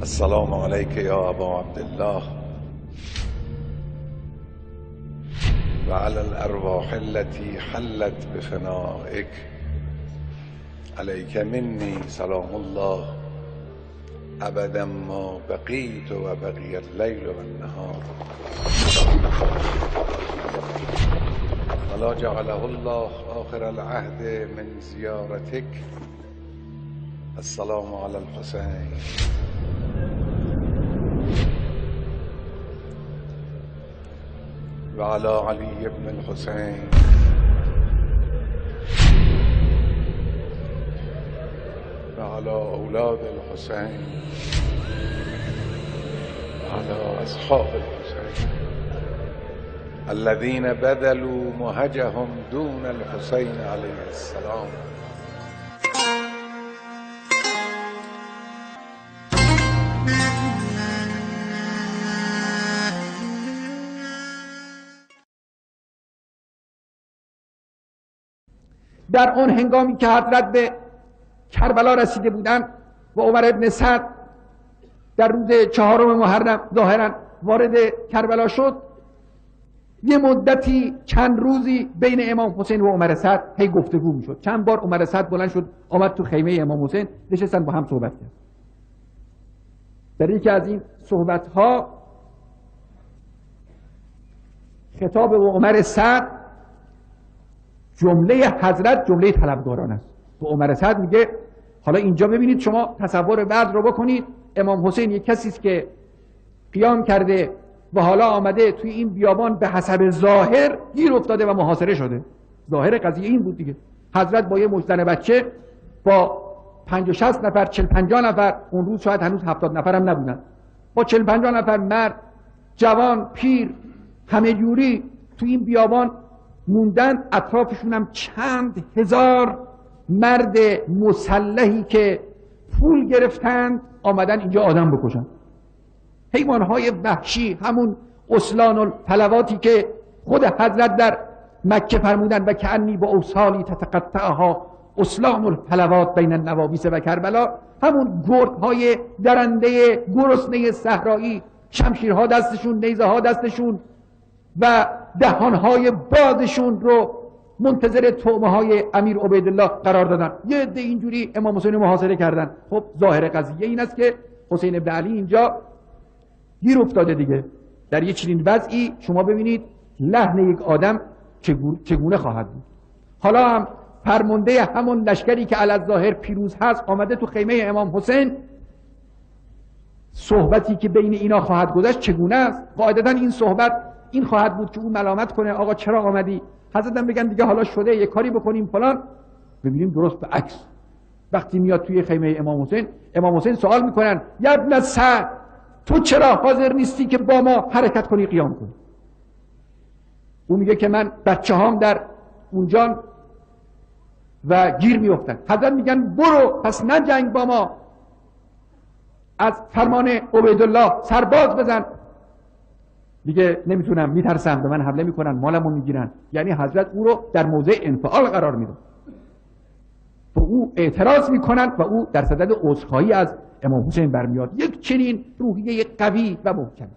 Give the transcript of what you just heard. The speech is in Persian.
السلام عليك يا أبا عبد الله وعلى الأرواح التي حلت بفنائك. عليك مني سلام الله أبدا ما بقيت وبقي الليل والنهار، ولا جعله الله آخر العهد من زيارتك. السلام على الحسين وعلى علي بن الحسين وعلى أولاد الحسين وعلى أصحاب الحسين الذين بذلوا مهجهم دون الحسين عليه السلام. در آن هنگامی که حضرت به کربلا رسیده بودند و عمر ابن سعد در روز 4 محرم ظاهرا وارد کربلا شد، یه مدتی چند روزی بین امام حسین و عمر سعد هی گفتگو میشد. چند بار عمر سعد بلند شد آمد تو خیمه امام حسین، نشستن با هم صحبت کرد. در یکی از این صحبت ها خطاب به عمر سعد جمله حضرت جمله طلبکاران است. و عمر سعد میگه حالا اینجا ببینید، شما تصور بعد رو بکنید، امام حسین یک کسی است که قیام کرده و حالا آمده توی این بیابان به حسب ظاهر گیر افتاده و محاصره شده. ظاهر قضیه این بود دیگه. حضرت با یه مجدن بچه با 50-60 نفر 40-50 نفر، اون روز شاید هنوز 70 نفر هم نبودن، با 40-50 نفر مرد جوان پیر همه جوری توی این بیابان موندن. اطرافشون هم چند هزار مرد مسلحی که پول گرفتند آمدن اینجا آدم بکشن. حیوانهای وحشی، همون اصلان الفلواتی که خود حضرت در مکه فرمودن و کأنی با اوصالی تتقطعها اصلان الفلوات بین النوامیس و کربلا، همون گرگهای درنده گرسنه صحرایی، شمشیرها دستشون، نیزه ها دستشون و دهانهای بازشون رو منتظر طعمه های امیر عبیدالله قرار دادن. یه عده اینجوری امام حسین محاصره کردن. خب ظاهر قضیه این است که حسین ابن علی اینجا گیر افتاده دیگه. در یه چنین وضعی شما ببینید لحن یک آدم چگونه خواهد بود. حالا هم فرمانده همون لشکری که علی الظاهر پیروز هست آمده تو خیمه امام حسین. صحبتی که بین اینا خواهد گذشت چگونه است؟ قاعدتا این صحبت این خواهد بود که اون ملامت کنه آقا چرا آمدی؟ حضرت هم بگن دیگه حالا شده، یه کاری بکنیم فلان. ببینیم درست به عکس وقتی میاد توی خیمه امام حسین، امام حسین سوال میکنن یا ابن سعد تو چرا حاضر نیستی که با ما حرکت کنی، قیام کنی؟ اون میگه که من بچه هام در اونجان و گیر میافتن. حضرت میگن برو پس نجنگ با ما، از فرمان عبیدالله سرباز بزن. دیگه نمیتونم، میترسم، به من حمله میکنن، مالمو میگیرن. یعنی حضرت او رو در موضع انفعال قرار میده و او اعتراض میکنن و او در صدد عذرخواهی از امام حسین برمیاد. یک چنین روحیه قوی و محکم.